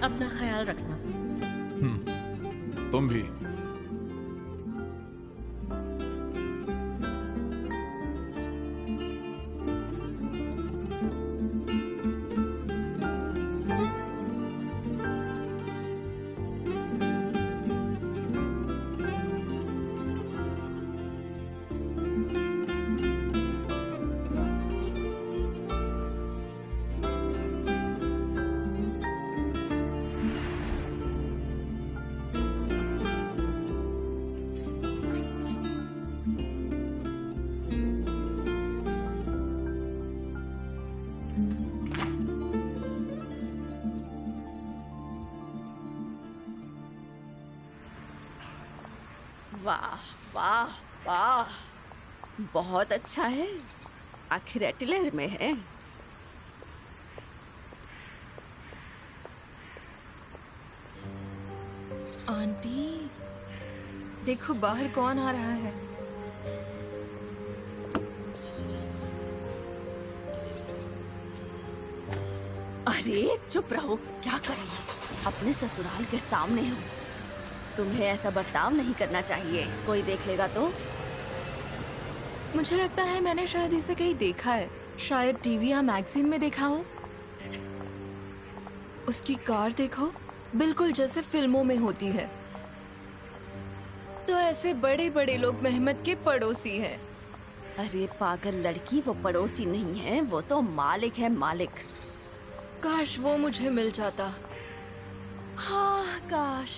अपना ख्याल रखना। तुम भी। वाह वाह वाह, बहुत अच्छा है। आखिर एटिलर में है। आंटी, देखो बाहर कौन आ रहा है। अरे चुप रहो, क्या कर रही हो? अपने ससुराल के सामने हो, तुम्हें ऐसा बर्ताव नहीं करना चाहिए। कोई देख लेगा तो। मुझे लगता है मैंने शायद इसे कहीं देखा है, शायद टीवी या मैगजीन में देखा हो। उसकी कार देखो, बिल्कुल जैसे फिल्मों में होती है। तो ऐसे बड़े बड़े लोग मेहमत के पड़ोसी हैं। अरे पागल लड़की, वो पड़ोसी नहीं है, वो तो मालिक है, मालिक। काश वो मुझे मिल जाता। हाँ काश।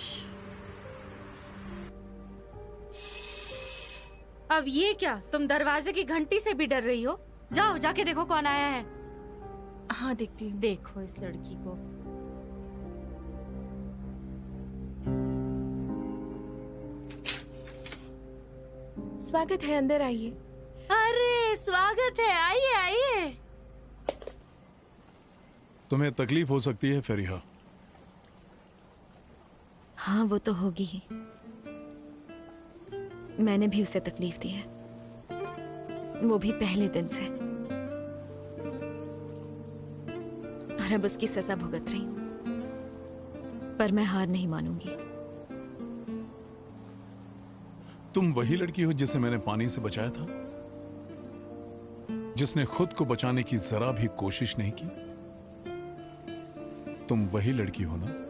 अब ये क्या, तुम दरवाजे की घंटी से भी डर रही हो? जाओ जाके देखो कौन आया है। हाँ देखती हूँ। देखो इस लड़की को। स्वागत है, अंदर आइए। अरे स्वागत है, आइए आइए। तुम्हें तकलीफ हो सकती है फरीहा। हाँ वो तो होगी ही। मैंने भी उसे तकलीफ दी है, वो भी पहले दिन से। और अब उसकी सजा भुगत रही हूं, पर मैं हार नहीं मानूंगी। तुम वही लड़की हो जिसे मैंने पानी से बचाया था, जिसने खुद को बचाने की जरा भी कोशिश नहीं की। तुम वही लड़की हो ना?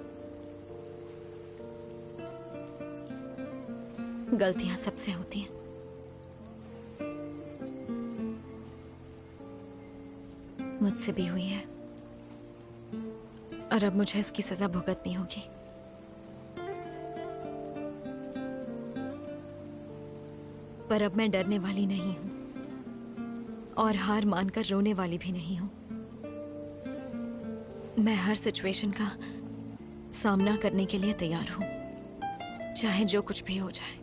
गलतियां सबसे होती हैं। मुझसे भी हुई है, और अब मुझे इसकी सजा भुगतनी होगी। पर अब मैं डरने वाली नहीं हूं, और हार मानकर रोने वाली भी नहीं हूं। मैं हर सिचुएशन का सामना करने के लिए तैयार हूं, चाहे जो कुछ भी हो जाए।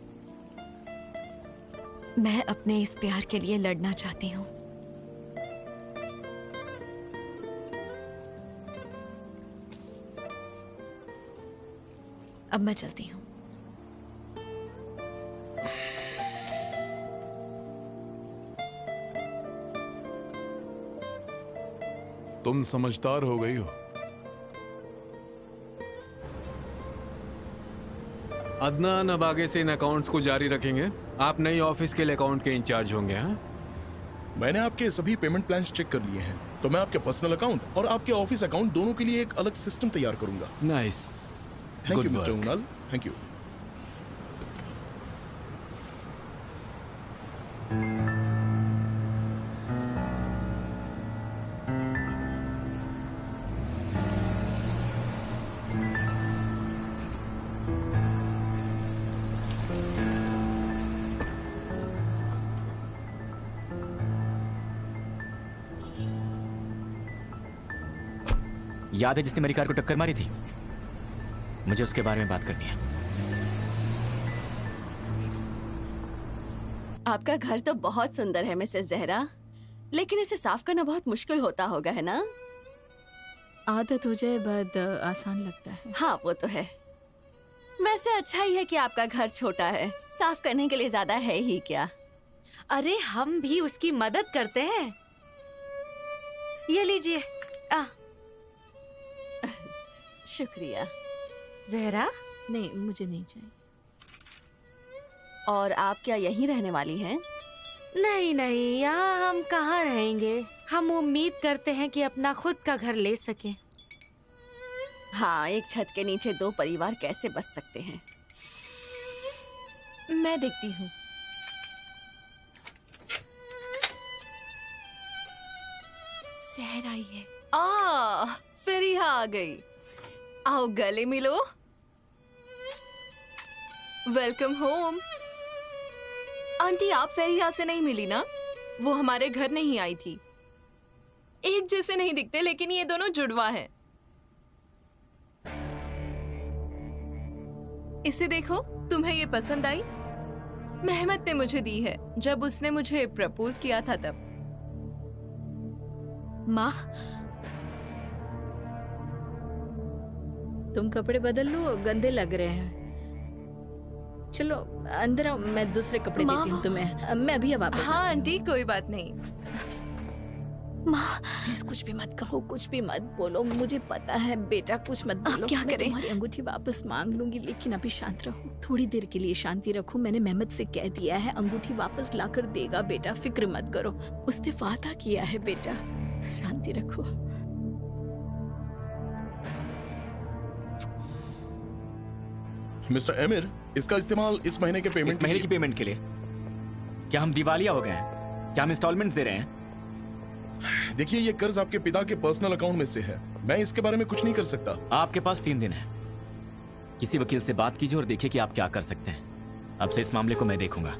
मैं अपने इस प्यार के लिए लड़ना चाहती हूँ। अब मैं चलती हूँ। तुम समझदार हो गई हो। अदनान अब आगे से इन अकाउंट्स को जारी रखेंगे। आप नई ऑफिस के लिए अकाउंट के इंचार्ज होंगे। हाँ, मैंने आपके सभी पेमेंट प्लान्स चेक कर लिए हैं, तो मैं आपके पर्सनल अकाउंट और आपके ऑफिस अकाउंट दोनों के लिए एक अलग सिस्टम तैयार करूंगा। Nice. Thank you Good mister work. उनाल, थैंक यू। याद है जिसने मेरी कार को टक्कर मारी थी? मुझे उसके बारे में बात करनी है। आपका घर तो बहुत सुंदर है मिसेस जहरा, लेकिन इसे साफ करना बहुत मुश्किल होता होगा, है ना? आदत हो जाए बाद आसान लगता है। हाँ वो तो है। वैसे अच्छा ही है कि आपका घर छोटा है, साफ करने के लिए ज्यादा है ही क्या। अरे हम भी उसकी मदद करते हैं। ये लीजिए। शुक्रिया। जहरा, नहीं, मुझे नहीं चाहिए। और आप क्या यहीं रहने वाली हैं? नहीं नहीं, यहाँ हम कहाँ रहेंगे। हम उम्मीद करते हैं कि अपना खुद का घर ले सकें। हाँ, एक छत के नीचे दो परिवार कैसे बस सकते हैं। मैं देखती हूँ। सहर आई है। फरिया आ गई। आओ गले मिलो। Welcome home. आंटी, आप फरिया से नहीं मिली ना? वो हमारे घर नहीं आई थी। एक जैसे नहीं दिखते, लेकिन ये दोनों जुड़वा हैं। इसे देखो, तुम्हें ये पसंद आई? मेहमत ने मुझे दी है जब उसने मुझे प्रपोज किया था तब। माँ, तुम कपड़े बदल लो, गंदे लग रहे हैं। चलो अंदर आओ, मैं दूसरे कपड़े देती हूँ तुम्हें। मैं अभी वापस हाँ आती हूँ। आंटी, कोई बात नहीं। माँ प्लीज कुछ भी मत कहो, कुछ भी मत बोलो। मुझे पता है बेटा, कुछ मत बोलो। क्या मैं करें? तुम्हारी अंगूठी वापस मांग लूंगी, लेकिन अभी शांत रहो। थोड़ी देर के लिए शांति रखो। मैंने मेहमत से कह दिया है, अंगूठी वापस लाकर देगा बेटा, फिक्र मत करो। उसने वादा किया है बेटा, शांति रखो। मिस्टर एमिर, इसका इस्तेमाल इस महीने के पेमेंट इस महीने की पेमेंट के लिए? क्या हम दिवालिया हो गए हैं? क्या हम इंस्टॉलमेंट्स दे रहे हैं? देखिए, ये कर्ज आपके पिता के पर्सनल अकाउंट में से है। मैं इसके बारे में कुछ नहीं कर सकता। आपके पास 3 दिन है। किसी वकील से बात कीजिए और देखिए कि आप क्या कर सकते हैं। अब से इस मामले को मैं देखूंगा।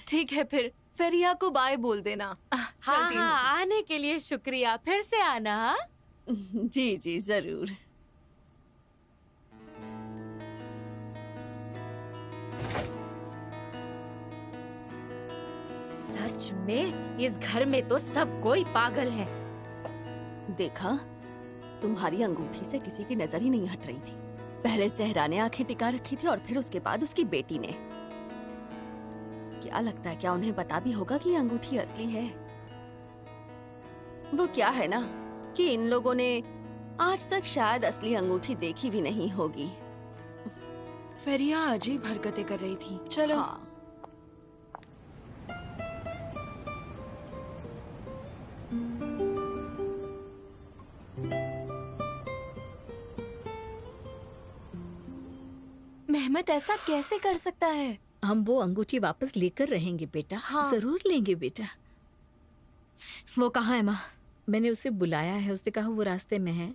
ठीक है, फिर फरिया को बाय बोल देना। हाँ चलती हूँ। हाँ, आने के लिए शुक्रिया। फिर से आना। हाँ? जी जी जरूर। सच में इस घर में तो सब कोई पागल है। देखा, तुम्हारी अंगूठी से किसी की नजर ही नहीं हट रही थी। पहले सहरा ने आंखें टिका रखी थी और फिर उसके बाद उसकी बेटी ने। क्या लगता है, क्या उन्हें पता भी होगा कि ये अंगूठी असली है? वो क्या है ना कि इन लोगों ने आज तक शायद असली अंगूठी देखी भी नहीं होगी। फरिया अजीब हरकतें कर रही थी। चलो। हाँ। मेहमत ऐसा कैसे कर सकता है? हम वो अंगूठी वापस लेकर रहेंगे बेटा। हाँ। जरूर लेंगे बेटा। वो कहाँ है माँ? मैंने उसे बुलाया है, उसने कहा वो रास्ते में है,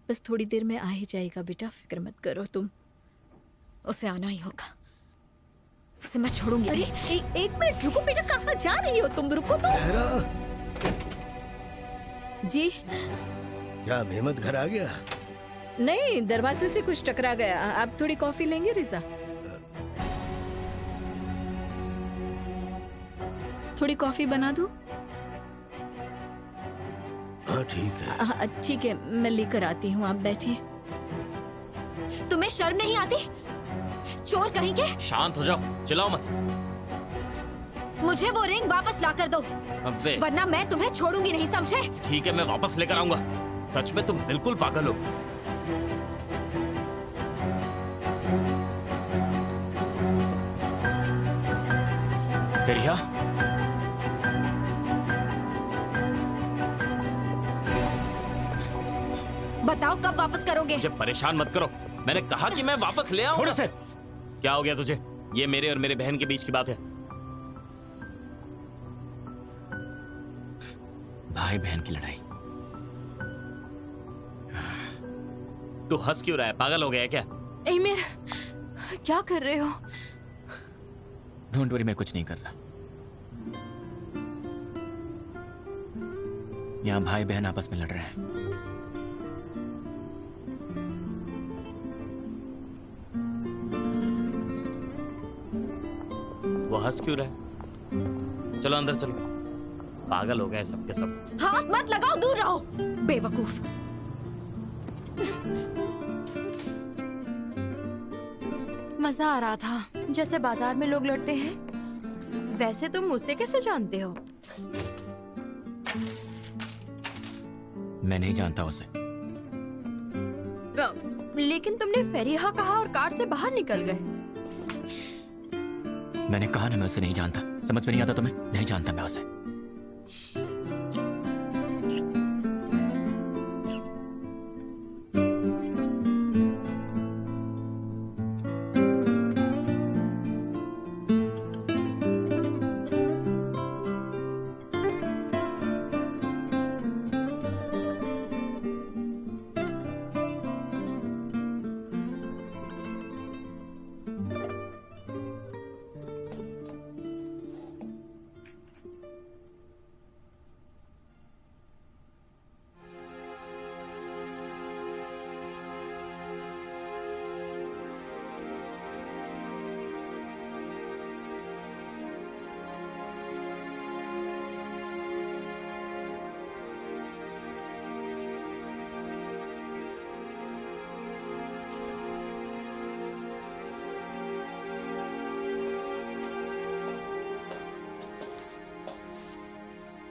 बस थोड़ी देर में आ ही जाएगा बेटा, फिक्र मत करो तुम। उसे आना ही होगा। उसे मैं छोड़ूंगी अरे नहीं। एक मिनट रुको बेटा, कहाँ जा रही हो तुम? रुको तो। जी क्या मेहमत घर आ गया? नहीं, दरवाजे से कुछ टकरा गया। आप थोड़ी कॉफी लेंगे रिजा? थोड़ी कॉफी बना दूं? हाँ ठीक है। ठीक है, मैं लेकर आती हूँ, आप बैठिए। तुम्हें शर्म नहीं आती? चोर कहीं के! शांत हो जाओ, चिल्लाओ मत। मुझे वो रिंग वापस ला कर दो, अबे वरना मैं तुम्हें छोड़ूंगी नहीं, समझे? ठीक है, मैं वापस लेकर आऊंगा। सच में तुम बिल्कुल पागल हो। फरिया, बताओ कब वापस करोगे? मुझे परेशान मत करो। मैंने कहा कि मैं वापस ले आऊंगा। छोड़ इसे। क्या हो गया तुझे? ये मेरे और मेरे बहन के बीच की बात है। भाई बहन की लड़ाई। तू हंस क्यों रहा है? पागल हो गया है क्या? एमिर, क्या कर रहे हो? डोंट वरी, मैं कुछ नहीं कर रहा। यहाँ भाई बहन आपस में लड़ रहे हैं। वो हंस क्यों रहा है? चलो अंदर चलो। पागल हो गए सबके सब। हाथ मत लगाओ, दूर रहो, बेवकूफ। मजा आ रहा था, जैसे बाजार में लोग लड़ते हैं। वैसे तुम मुझसे कैसे जानते हो? मैं नहीं जानता उसे। लेकिन तुमने फेरिहा कहा और कार से बाहर निकल गए। मैंने कहा ना मैं उसे नहीं जानता। समझ में नहीं आता तुम्हें? नहीं जानता मैं उसे।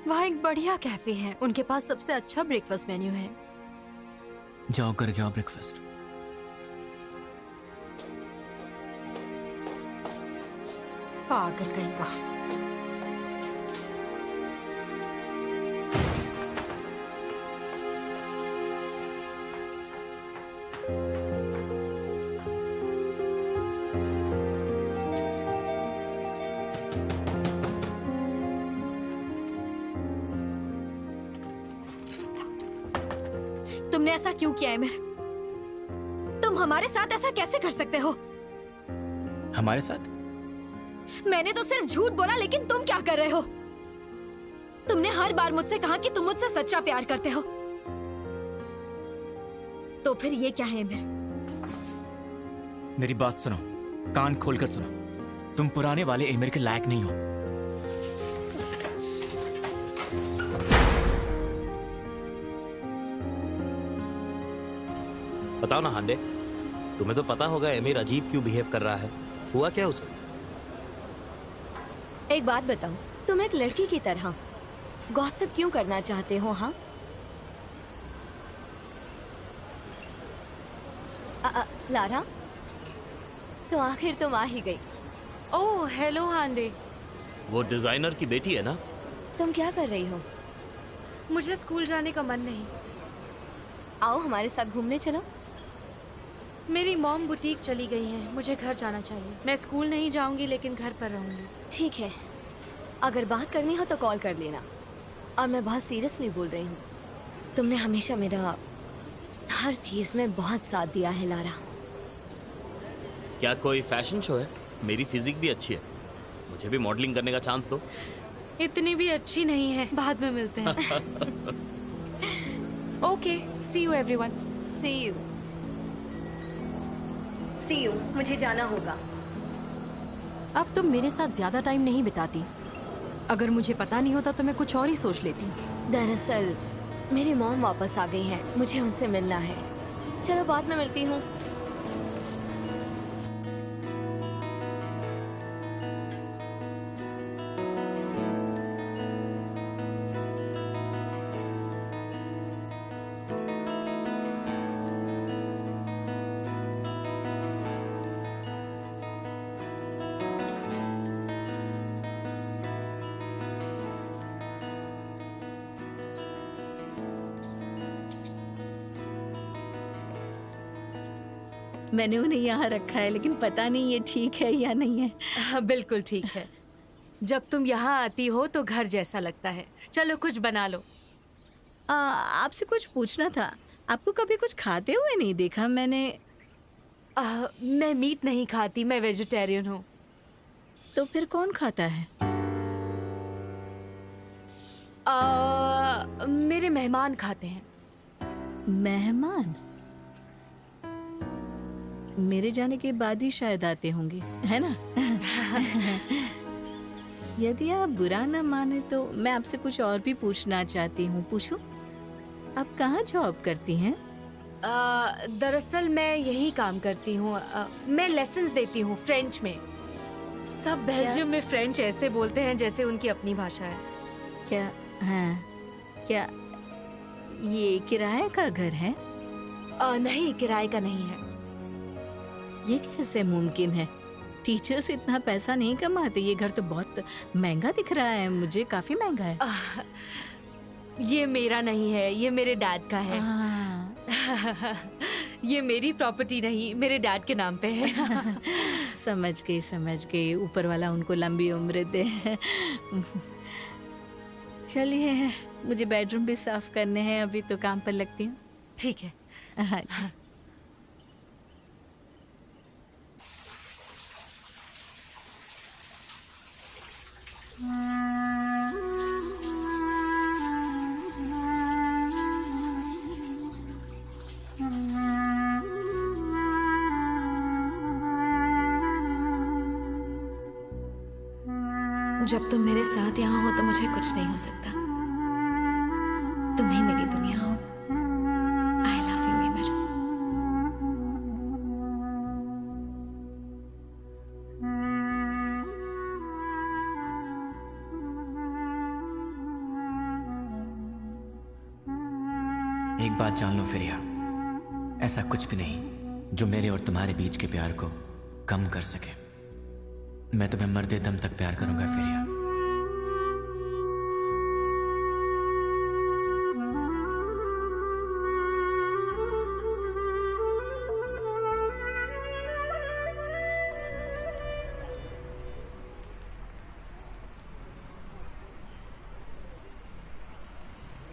वहाँ एक बढ़िया कैफे है, उनके पास सबसे अच्छा ब्रेकफास्ट मेन्यू है। जाओ करके आओ ब्रेकफास्ट। पागल कहीं का। तुमने ऐसा क्यों किया है मेरे? तुम हमारे साथ ऐसा कैसे कर सकते हो? हमारे साथ? मैंने तो सिर्फ झूठ बोला, लेकिन तुम क्या कर रहे हो? तुमने हर बार मुझसे कहा कि तुम मुझसे सच्चा प्यार करते हो, तो फिर ये क्या है एमिर? मेरी बात सुनो, कान खोलकर सुनो। तुम पुराने वाले एमिर के लायक नहीं हो। बताओ ना हांडे, तुम्हें तो पता होगा एमिर अजीब क्यों बिहेव कर रहा है। हुआ क्या उसे? एक बात बताओ, तुम एक लड़की की तरह गॉसिप क्यों करना चाहते हो? हाँ, लारा, तो आखिर तुम आ ही गई। ओह हेलो हांडे। वो डिजाइनर की बेटी है ना? तुम क्या कर रही हो? मुझे स्कूल जाने का मन नहीं। आओ हमारे साथ घूमने चलो। मेरी मॉम बुटीक चली गई है, मुझे घर जाना चाहिए। मैं स्कूल नहीं जाऊंगी, लेकिन घर पर रहूंगी। ठीक है, अगर बात करनी हो तो कॉल कर लेना। और मैं बहुत सीरियसली बोल रही हूँ, तुमने हमेशा मेरा हर चीज में बहुत साथ दिया है लारा। क्या कोई फैशन शो है? मेरी फिजिक भी अच्छी है, मुझे भी मॉडलिंग करने का चांस दो। इतनी भी अच्छी नहीं है, बाद में मिलते हैं। Okay, see you everyone. See you. मुझे जाना होगा। अब तुम मेरे साथ ज्यादा टाइम नहीं बिताती। अगर मुझे पता नहीं होता तो मैं कुछ और ही सोच लेती। दरअसल मेरी मॉम वापस आ गई है, मुझे उनसे मिलना है। चलो बाद में मिलती हूँ। मैंने उन्हें यहाँ रखा है, लेकिन पता नहीं ये ठीक है या नहीं है। हाँ, बिल्कुल ठीक है। जब तुम यहाँ आती हो तो घर जैसा लगता है। चलो कुछ बना लो। आपसे कुछ पूछना था, आपको कभी कुछ खाते हुए नहीं देखा मैंने। मैं मीट नहीं खाती, मैं वेजिटेरियन हूँ। तो फिर कौन खाता है? मेरे मेहमान खाते हैं। मेहमान? मेरे जाने के बाद ही शायद आते होंगे, है ना? यदि आप बुरा ना माने तो मैं आपसे कुछ और भी पूछना चाहती हूँ। पूछूं? आप कहाँ जॉब करती हैं? दरअसल मैं यही काम करती हूँ। मैं लेसन्स देती हूँ फ्रेंच में। सब बेल्जियम में फ्रेंच ऐसे बोलते हैं जैसे उनकी अपनी भाषा है। क्या? हाँ, क्या ये किराए का घर है? नहीं, किराए का नहीं है। ये कैसे मुमकिन है? टीचर्स इतना पैसा नहीं कमाते। ये घर तो बहुत महंगा दिख रहा है मुझे, काफी महंगा है। ये मेरा नहीं है, ये मेरे डैड का है। ये मेरी प्रॉपर्टी नहीं, मेरे डैड के नाम पे है। समझ गई। ऊपर वाला उनको लंबी उम्र दे। चलिए, मुझे बेडरूम भी साफ करने हैं, अभी तो काम पर लगती हूँ। ठीक है। हाँ जी। जब तुम मेरे साथ यहाँ हो तो मुझे कुछ नहीं हो सकता। तुम ही मेरी दुनिया हो। आई लव यू विमर। एक बात जान लो फिरिया, ऐसा कुछ भी नहीं जो मेरे और तुम्हारे बीच के प्यार को कम कर सके। मैं तुम्हें मरते दम तक प्यार करूंगा फिरिया।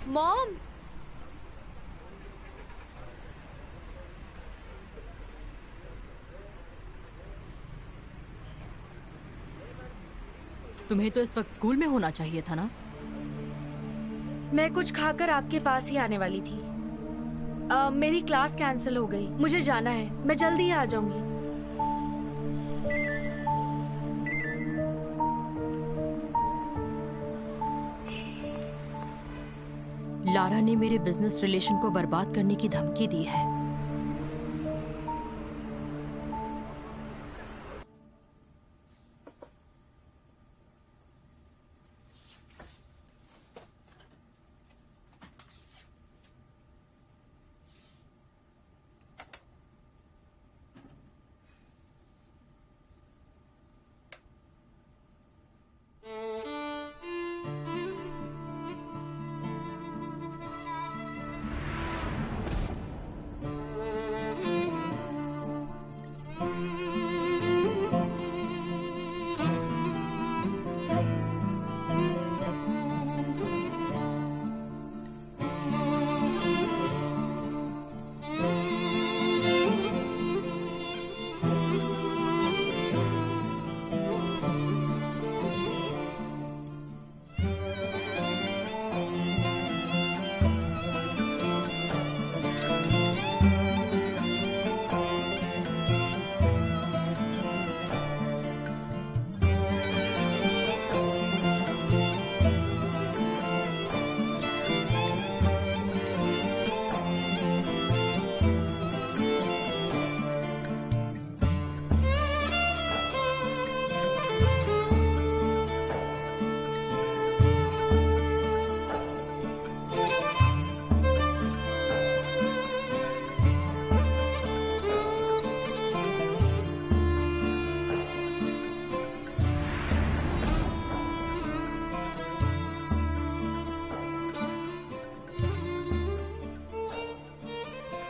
मॉम, तुम्हें तो इस वक्त स्कूल में होना चाहिए था ना। मैं कुछ खाकर आपके पास ही आने वाली थी। मेरी क्लास कैंसिल हो गई, मुझे जाना है। मैं जल्दी ही आ जाऊंगी। लारा ने मेरे बिजनेस रिलेशन को बर्बाद करने की धमकी दी है।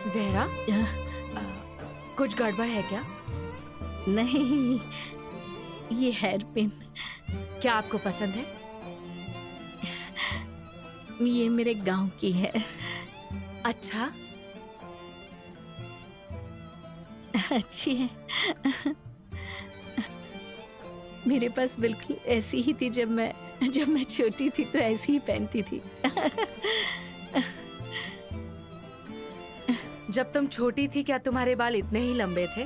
जहरा, कुछ गड़बड़ है क्या? नहीं, ये हेयर पिन। क्या आपको पसंद है? ये मेरे गांव की है। अच्छा, अच्छी है। मेरे पास बिल्कुल ऐसी ही थी जब मैं छोटी थी, तो ऐसी ही पहनती थी। जब तुम छोटी थी क्या तुम्हारे बाल इतने ही लंबे थे?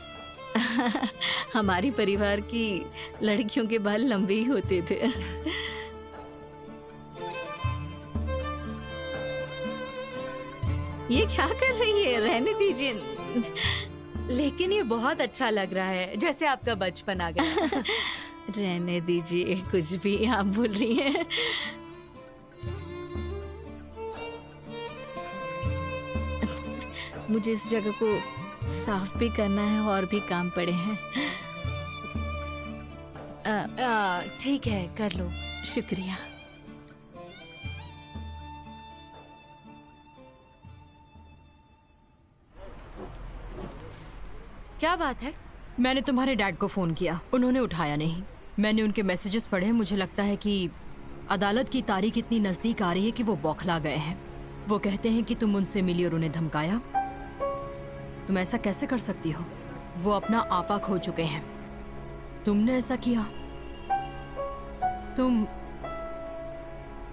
हमारी परिवार की लड़कियों के बाल लंबे ही होते थे। ये क्या कर रही है? रहने दीजिए। लेकिन ये बहुत अच्छा लग रहा है, जैसे आपका बचपन आ गया। रहने दीजिए, कुछ भी आप बोल रही हैं। मुझे इस जगह को साफ भी करना है और भी काम पड़े हैं। ठीक है, कर लो। शुक्रिया। क्या बात है? मैंने तुम्हारे डैड को फोन किया, उन्होंने उठाया नहीं। मैंने उनके मैसेजेस पढ़े, मुझे लगता है कि अदालत की तारीख इतनी नजदीक आ रही है कि वो बौखला गए हैं। वो कहते हैं कि तुम उनसे मिली और उन्हें धमकाया। तुम ऐसा कैसे कर सकती हो? वो अपना आपा खो चुके हैं। तुमने ऐसा किया?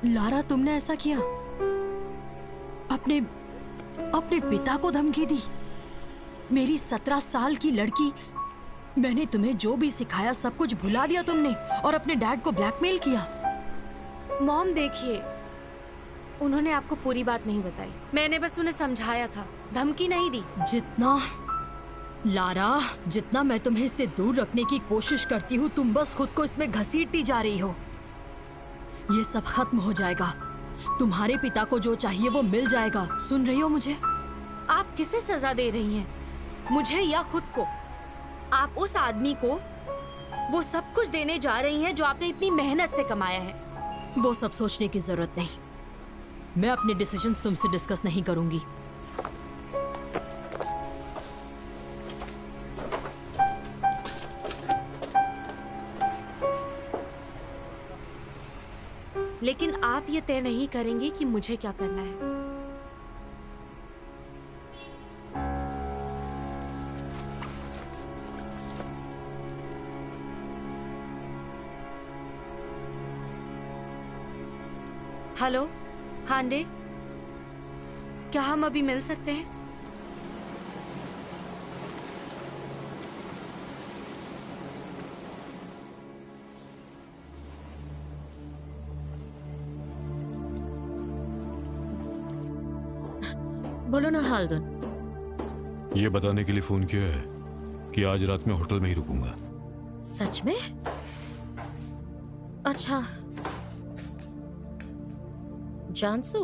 लारा, तुमने ऐसा किया? अपने पिता को धमकी दी? मेरी 17 साल की लड़की, मैंने तुम्हें जो भी सिखाया सब कुछ भुला दिया तुमने और अपने डैड को ब्लैकमेल किया। मॉम देखिए, उन्होंने आपको पूरी बात नहीं बताई। मैंने बस उन्हें समझाया था, धमकी नहीं दी। जितना मैं तुम्हें इससे दूर रखने की कोशिश करती हूँ, तुम बस खुद को इसमें घसीटती जा रही हो। ये सब खत्म हो जाएगा। तुम्हारे पिता को जो चाहिए वो मिल जाएगा। सुन रही हो मुझे? आप किसे सजा दे रही हैं? मुझे या खुद को? आप उस आदमी को वो सब कुछ देने जा रही हैं जो आपने इतनी मेहनत से कमाया है। वो सब सोचने की जरूरत नहीं। मैं अपने डिसीजंस तुमसे डिस्कस नहीं करूंगी। लेकिन आप ये तय नहीं करेंगे कि मुझे क्या करना है। हेलो हांडे, क्या हम अभी मिल सकते हैं? बोलो ना हालदन। ये बताने के लिए फोन किया है कि आज रात में होटल में ही रुकूंगा। सच में? अच्छा, जानसू?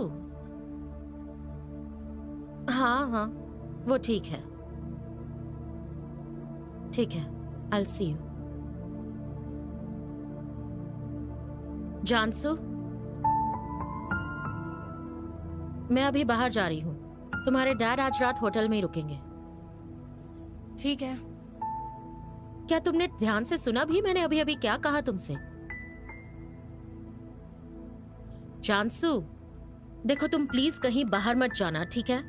हाँ, वो ठीक है। I'll see you। जानसू, मैं अभी बाहर जा रही हूँ। तुम्हारे डैड आज रात होटल में ही रुकेंगे। ठीक है। क्या तुमने ध्यान से सुना भी मैंने अभी अभी क्या कहा तुमसे? जानसू, देखो तुम प्लीज कहीं बाहर मत जाना, ठीक है?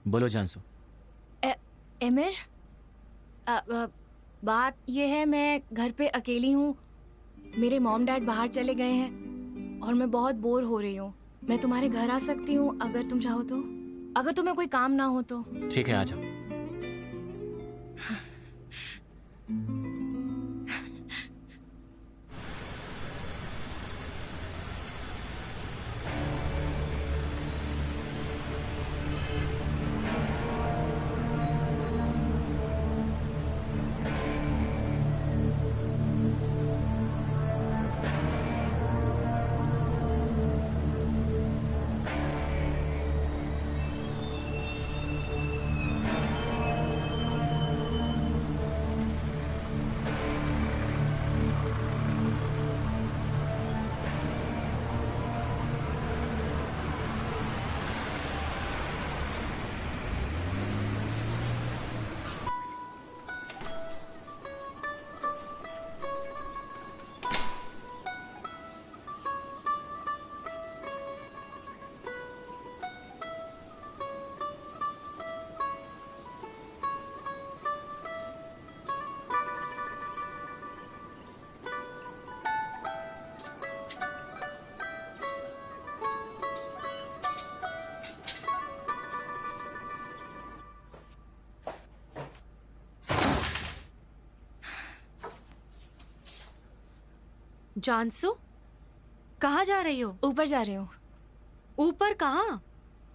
बोलो जानसू। एमिर, बात ये है, मैं घर पे अकेली हूँ। मेरे मॉम डैड बाहर चले गए हैं और मैं बहुत बोर हो रही हूँ। मैं तुम्हारे घर आ सकती हूँ अगर तुम चाहो तो, अगर तुम्हें कोई काम ना हो तो। ठीक है, आ जाओ। जानसू, कहाँ जा रही हो? ऊपर जा रही हूँ। ऊपर कहाँ?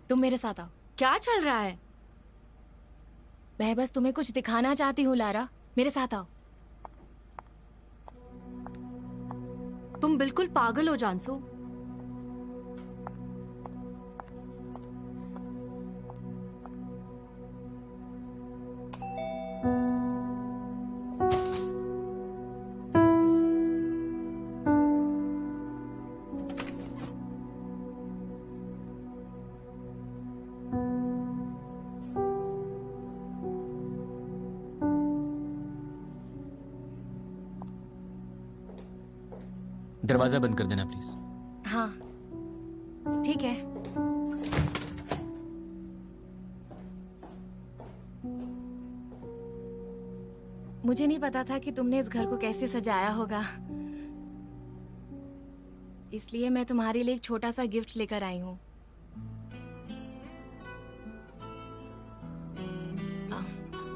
तुम मेरे साथ आओ। क्या चल रहा है? मैं बस तुम्हें कुछ दिखाना चाहती हूँ लारा, मेरे साथ आओ। तुम बिल्कुल पागल हो जानसू। दरवाजा बंद कर देना प्लीज। हाँ ठीक है। मुझे नहीं पता था कि तुमने इस घर को कैसे सजाया होगा, इसलिए मैं तुम्हारे लिए एक छोटा सा गिफ्ट लेकर आई हूँ।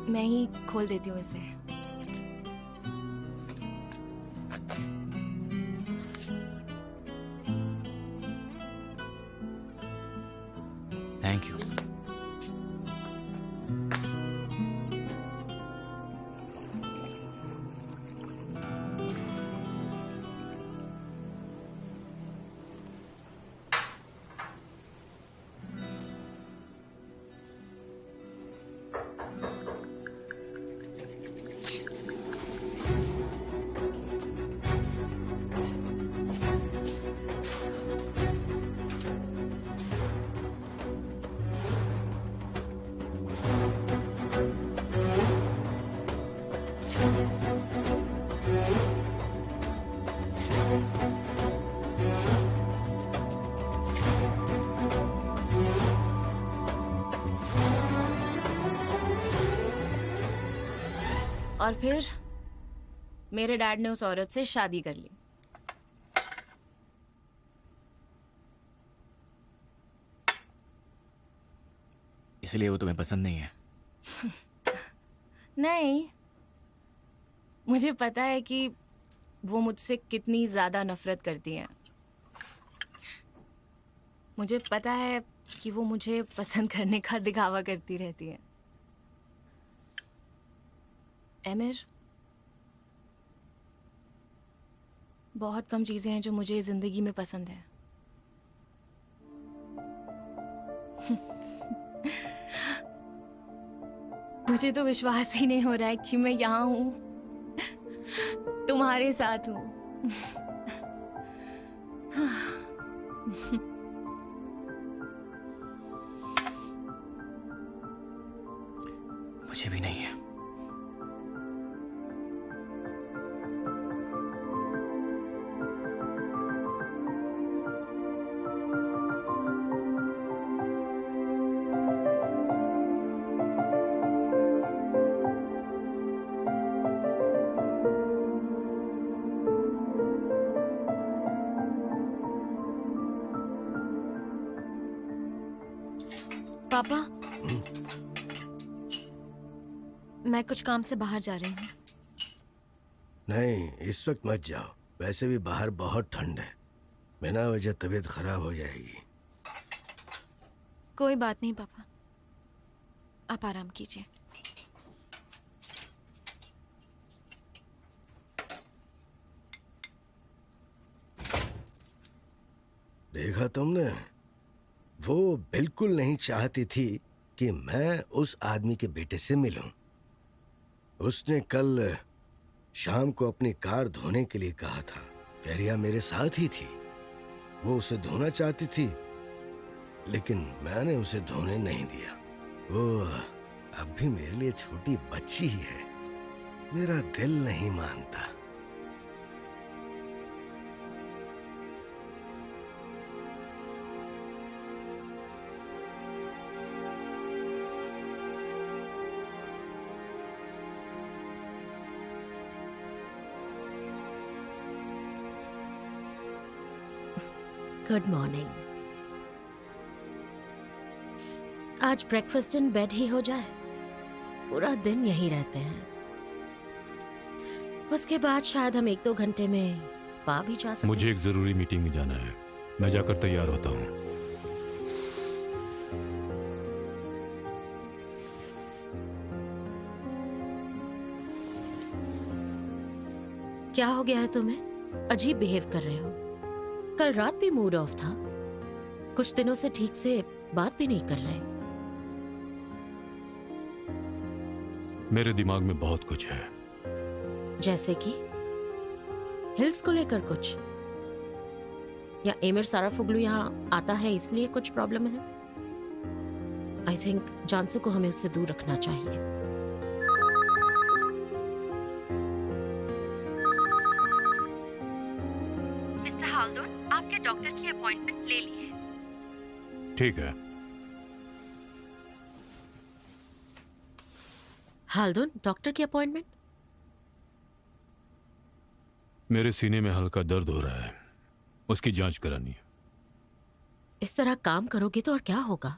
मैं ही खोल देती हूँ इसे। Thank you. और फिर मेरे डैड ने उस औरत से शादी कर ली। इसलिए वो तुम्हें पसंद नहीं है? नहीं, मुझे पता है कि वो मुझसे कितनी ज्यादा नफरत करती हैं। मुझे पता है कि वो मुझे पसंद करने का दिखावा करती रहती हैं। एमिर, बहुत कम चीजें हैं जो मुझे जिंदगी में पसंद है। मुझे तो विश्वास ही नहीं हो रहा है कि मैं यहाँ हूँ, तुम्हारे साथ हूँ। मुझे भी नहीं है। पापा, मैं कुछ काम से बाहर जा रही हूँ। नहीं, इस वक्त मत जाओ। वैसे भी बाहर बहुत ठंड है, बिना वजह तबीयत खराब हो जाएगी। कोई बात नहीं पापा, आप आराम कीजिए। देखा तुमने, वो बिल्कुल नहीं चाहती थी कि मैं उस आदमी के बेटे से मिलूं। उसने कल शाम को अपनी कार धोने के लिए कहा था। फेरिया मेरे साथ ही थी। वो उसे धोना चाहती थी, लेकिन मैंने उसे धोने नहीं दिया। वो अब भी मेरे लिए छोटी बच्ची ही है। मेरा दिल नहीं मानता। Good morning. आज ब्रेकफास्ट इन बेड ही हो जाए, पूरा दिन यहीं रहते हैं। उसके बाद शायद हम 1-2 घंटे में स्पा भी जा सकते मुझे एक जरूरी मीटिंग में जाना है, मैं जाकर तैयार होता हूँ। क्या हो गया है तुम्हें? अजीब बिहेव कर रहे हो। कल रात भी मूड ऑफ था, कुछ दिनों से ठीक से बात भी नहीं कर रहे। मेरे दिमाग में बहुत कुछ है। जैसे कि हिल्स को लेकर कुछ, या एमिर साराफुगलू यहाँ आता है इसलिए कुछ प्रॉब्लम है? आई थिंक जानसू को हमें उससे दूर रखना चाहिए। मिस्टर हाल्दोन, आपके डॉक्टर की अपॉइंटमेंट ले ली है। ठीक है। हाल्दोन, डॉक्टर की अपॉइंटमेंट? मेरे सीने में हल्का दर्द हो रहा है, उसकी जांच करानी है। इस तरह काम करोगे तो और क्या होगा?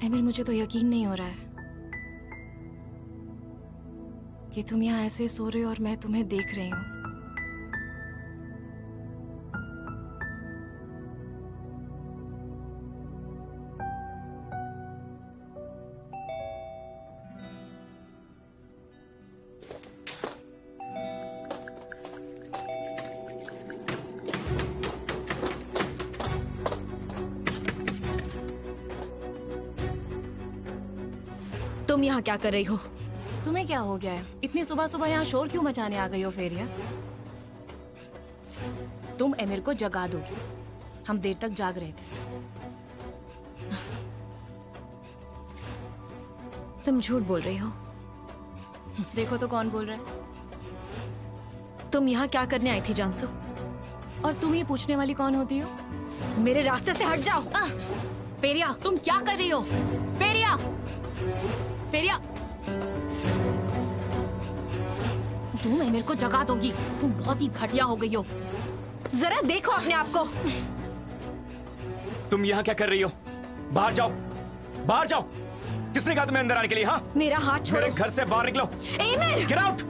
एमिर, मुझे तो यकीन नहीं हो रहा है कि तुम यहाँ ऐसे सो रहे हो और मैं तुम्हें देख रही हूँ। तुम यहाँ क्या कर रही हो? तुम्हें क्या हो गया है? इतनी सुबह सुबह यहाँ शोर क्यों मचाने आ गई हो फेरिया? तुम एमिर को जगा दोगी। हम देर तक जाग रहे थे। तुम झूठ बोल रही हो। देखो तो कौन बोल रहा है। तुम यहाँ क्या करने आई थी जानसू? और तुम ये पूछने वाली कौन होती हो? मेरे रास्ते से हट जाओ। फेरिया, तुम क्या कर रही हो? फेरिया, फेरिया, तुम एमिर को जगा दोगी। तुम बहुत ही घटिया हो गई हो। जरा देखो अपने आप को। तुम यहाँ क्या कर रही हो? बाहर जाओ, बाहर जाओ। किसने कहा तुम्हें अंदर आने के लिए? हाँ, मेरा हाथ छोड़ो। मेरे घर से बाहर निकलो। एमिर! Get out.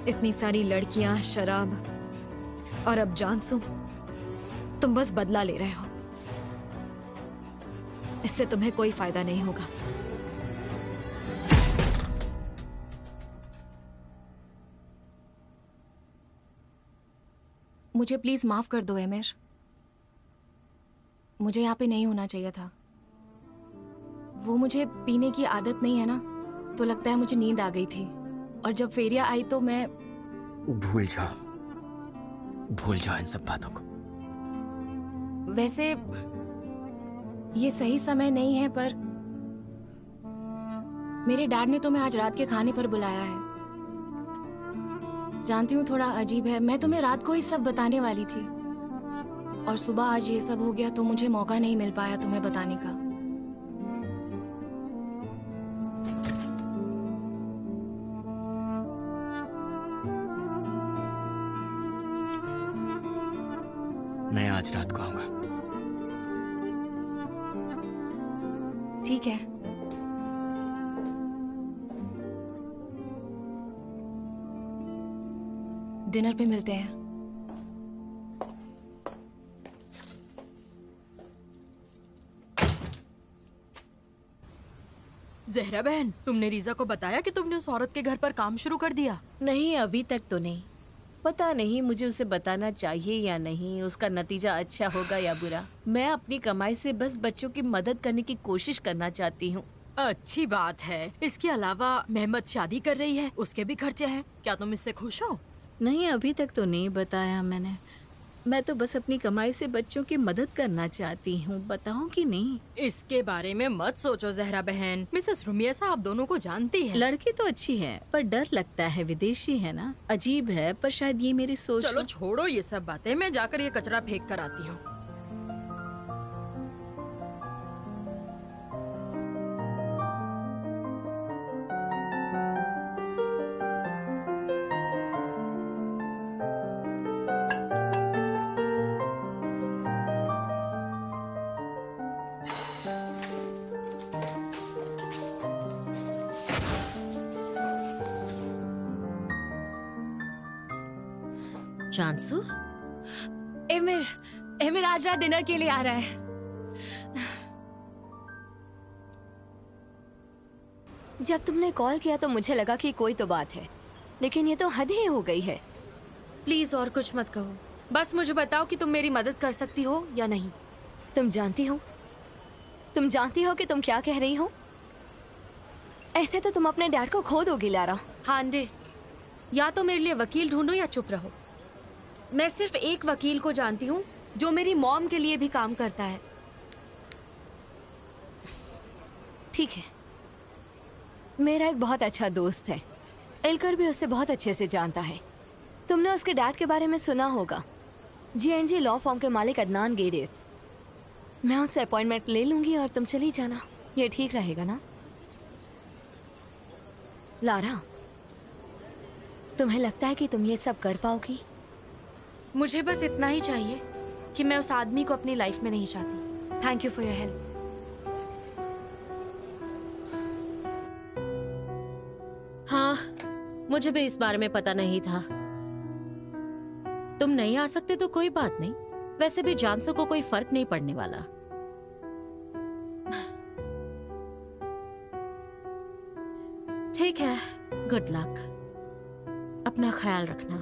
इतनी सारी लड़कियां, शराब और अब जानसू, तुम बस बदला ले रहे हो। इससे तुम्हें कोई फायदा नहीं होगा। मुझे प्लीज माफ कर दो एमिर। मुझे यहाँ पे नहीं होना चाहिए था। वो मुझे पीने की आदत नहीं है ना, तो लगता है मुझे नींद आ गई थी। और जब फेरिया आई तो मैं... भूल जाओ इन सब बातों को। वैसे ये सही समय नहीं है, पर मेरे डैड ने तुम्हें आज रात के खाने पर बुलाया है। जानती हूँ थोड़ा अजीब है, मैं तुम्हें रात को ही सब बताने वाली थी और सुबह आज ये सब हो गया तो मुझे मौका नहीं मिल पाया तुम्हें बताने का। मैं आज रात को आऊंगा। ठीक है। डिनर पे मिलते हैं। जहरा बहन, तुमने रीजा को बताया कि तुमने उस औरत के घर पर काम शुरू कर दिया? नहीं, अभी तक तो नहीं। पता नहीं मुझे उसे बताना चाहिए या नहीं, उसका नतीजा अच्छा होगा या बुरा। मैं अपनी कमाई से बस बच्चों की मदद करने की कोशिश करना चाहती हूँ। अच्छी बात है। इसके अलावा मेहमत शादी कर रही है, उसके भी खर्चे हैं। क्या तुम इससे खुश हो? नहीं, अभी तक तो नहीं बताया मैंने। मैं तो बस अपनी कमाई से बच्चों की मदद करना चाहती हूँ। बताऊँ कि नहीं? इसके बारे में मत सोचो जहरा बहन। मिसेस रुमियसा आप दोनों को जानती है। लड़की तो अच्छी है, पर डर लगता है, विदेशी है ना। अजीब है, पर शायद ये मेरी सोच। चलो छोड़ो ये सब बातें, मैं जाकर ये कचरा फेंक कर आती हूँ। जानसू, एमिर आज रात डिनर के लिए आ रहा है। जब तुमने कॉल किया तो मुझे लगा कि कोई तो बात है, लेकिन ये तो हद ही हो गई है। प्लीज और कुछ मत कहो, बस मुझे बताओ कि तुम मेरी मदद कर सकती हो या नहीं। तुम जानती हो कि तुम क्या कह रही हो? ऐसे तो तुम अपने डैड को खो दोगी लारा। हांडे, या तो मेरे लिए वकील ढूंढो या चुप रहो। मैं सिर्फ एक वकील को जानती हूँ जो मेरी मॉम के लिए भी काम करता है। ठीक है, मेरा एक बहुत अच्छा दोस्त है, इलकर भी उससे बहुत अच्छे से जानता है। तुमने उसके डैड के बारे में सुना होगा, G&G लॉ फॉर्म के मालिक अदनान गेडेस। मैं उससे अपॉइंटमेंट ले लूंगी और तुम चली जाना। ये ठीक रहेगा ना? लारा, तुम्हें लगता है कि तुम ये सब कर पाओगी? मुझे बस इतना ही चाहिए कि मैं उस आदमी को अपनी लाइफ में नहीं चाहती। Thank you for your help. हाँ, मुझे भी इस बारे में पता नहीं था। तुम नहीं आ सकते तो कोई बात नहीं, वैसे भी जानसू को कोई फर्क नहीं पड़ने वाला। ठीक है, गुड लक, अपना ख्याल रखना।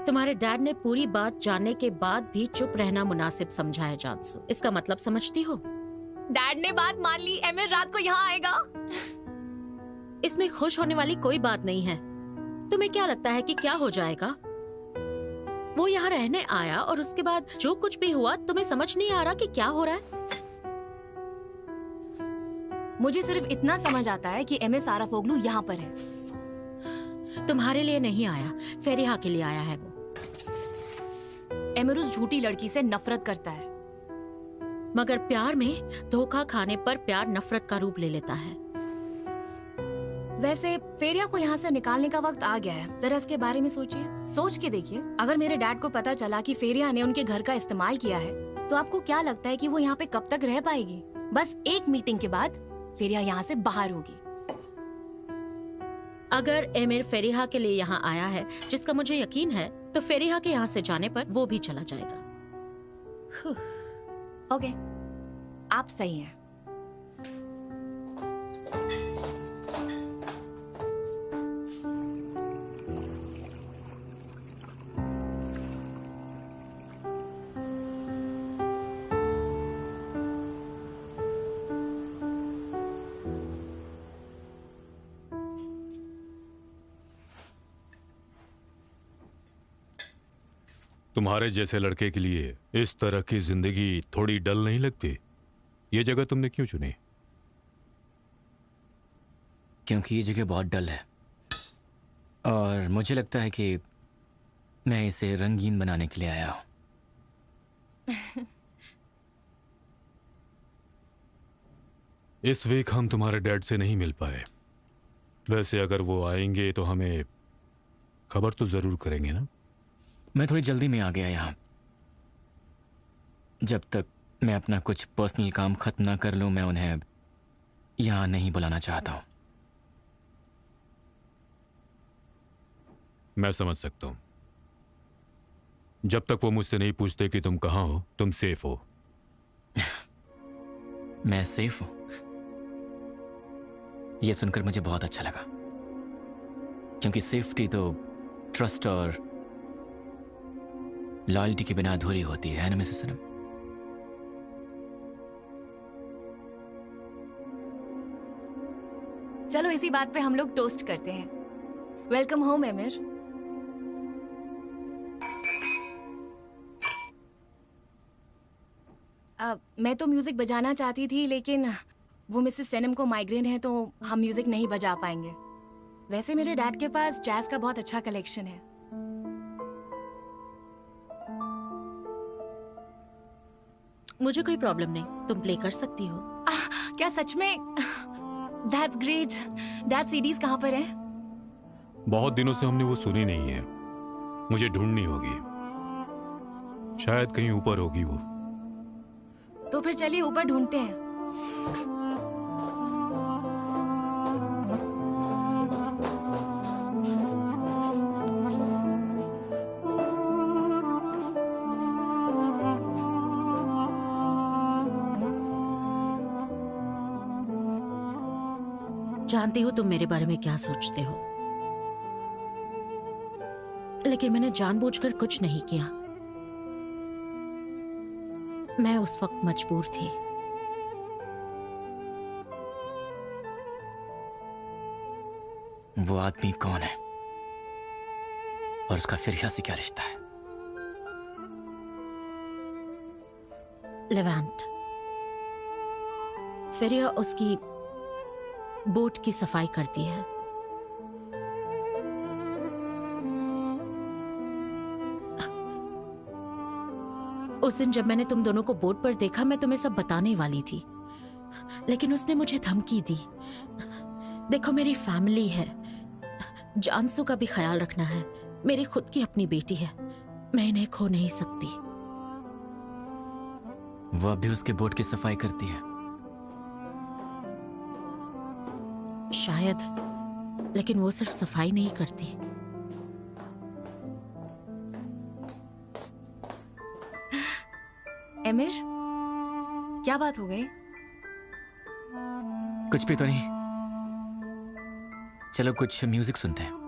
तुम्हारे डैड ने पूरी बात जानने के बाद भी चुप रहना मुनासिब समझा है जानसू, इसका मतलब समझती हो? डैड ने बात मान ली, एमिर रात को यहाँ आएगा। इसमें खुश होने वाली कोई बात नहीं है। तुम्हें क्या लगता है कि क्या हो जाएगा? वो यहाँ रहने आया और उसके बाद जो कुछ भी हुआ तुम्हें समझ नहीं आ रहा कि क्या हो रहा है? मुझे सिर्फ इतना समझ आता है कि एमिर साराफोगलू यहाँ पर है। तुम्हारे लिए नहीं आया, फेरिहा के लिए आया है वो। एमिर उस झूठी लड़की से नफरत करता है। मगर प्यार में धोखा खाने पर प्यार नफरत का रूप ले लेता है। वैसे फेरिया को यहाँ से निकालने का वक्त आ गया है। जरा इसके बारे में सोचिए, सोच के देखिए। अगर मेरे डैड को पता चला कि फेरिया ने उनके घर का इस्तेमाल किया है, तो आपको क्या लगता है कि वो यहाँ पे कब तक रह पाएगी? बस एक मीटिंग के बाद फेरिया यहाँ से बाहर होगी। अगर एमिर फेरिहा के लिए यहाँ आया है, जिसका मुझे यकीन है, तो फेरिहा के यहाँ से जाने पर वो भी चला जाएगा। ओके, आप सही हैं। तुम्हारे जैसे लड़के के लिए इस तरह की जिंदगी थोड़ी डल नहीं लगती? ये जगह तुमने क्यों चुनी? क्योंकि ये जगह बहुत डल है और मुझे लगता है कि मैं इसे रंगीन बनाने के लिए आया हूं। इस वीक हम तुम्हारे डैड से नहीं मिल पाए। वैसे अगर वो आएंगे तो हमें खबर तो जरूर करेंगे ना? मैं थोड़ी जल्दी में आ गया यहाँ। जब तक मैं अपना कुछ पर्सनल काम खत्म ना कर लूं, मैं उन्हें यहाँ नहीं बुलाना चाहता हूँ। मैं समझ सकता हूँ। जब तक वो मुझसे नहीं पूछते कि तुम कहाँ हो, तुम सेफ हो। मैं सेफ हूँ? यह सुनकर मुझे बहुत अच्छा लगा, क्योंकि सेफ्टी तो ट्रस्ट और लॉयल्टी के बिना अधूरी होती है ना मिसेस सनम? चलो इसी बात पे हम लोग टोस्ट करते हैं। Welcome home emir. मैं तो म्यूजिक बजाना चाहती थी, लेकिन वो मिसेस सनम को माइग्रेन है तो हम म्यूजिक नहीं बजा पाएंगे। वैसे मेरे डैड के पास जैज का बहुत अच्छा कलेक्शन है। मुझे कोई प्रॉब्लम नहीं, तुम प्ले कर सकती हो। क्या सच में? That's great. डैड सीडीज कहाँ पर है? बहुत दिनों से हमने वो सुनी नहीं है, मुझे ढूंढनी होगी। शायद कहीं ऊपर होगी वो। तो फिर चलिए ऊपर ढूंढते हैं। जानती हो तुम मेरे बारे में क्या सोचते हो, लेकिन मैंने जानबूझकर कुछ नहीं किया। मैं उस वक्त मजबूर थी। वो आदमी कौन है और उसका फिरिया से क्या रिश्ता है? लेवेंट। फिरिया उसकी बोट की सफाई करती है। उस दिन जब मैंने तुम दोनों को बोट पर देखा, मैं तुम्हें सब बताने वाली थी, लेकिन उसने मुझे धमकी दी। देखो मेरी फैमिली है, जानसू का भी ख्याल रखना है, मेरी खुद की अपनी बेटी है, मैं इन्हें खो नहीं सकती। वो अब भी उसके बोट की सफाई करती है? शायद, लेकिन वो सिर्फ सफाई नहीं करती। एमिर, क्या बात हो गई? कुछ भी तो नहीं। चलो कुछ म्यूजिक सुनते हैं।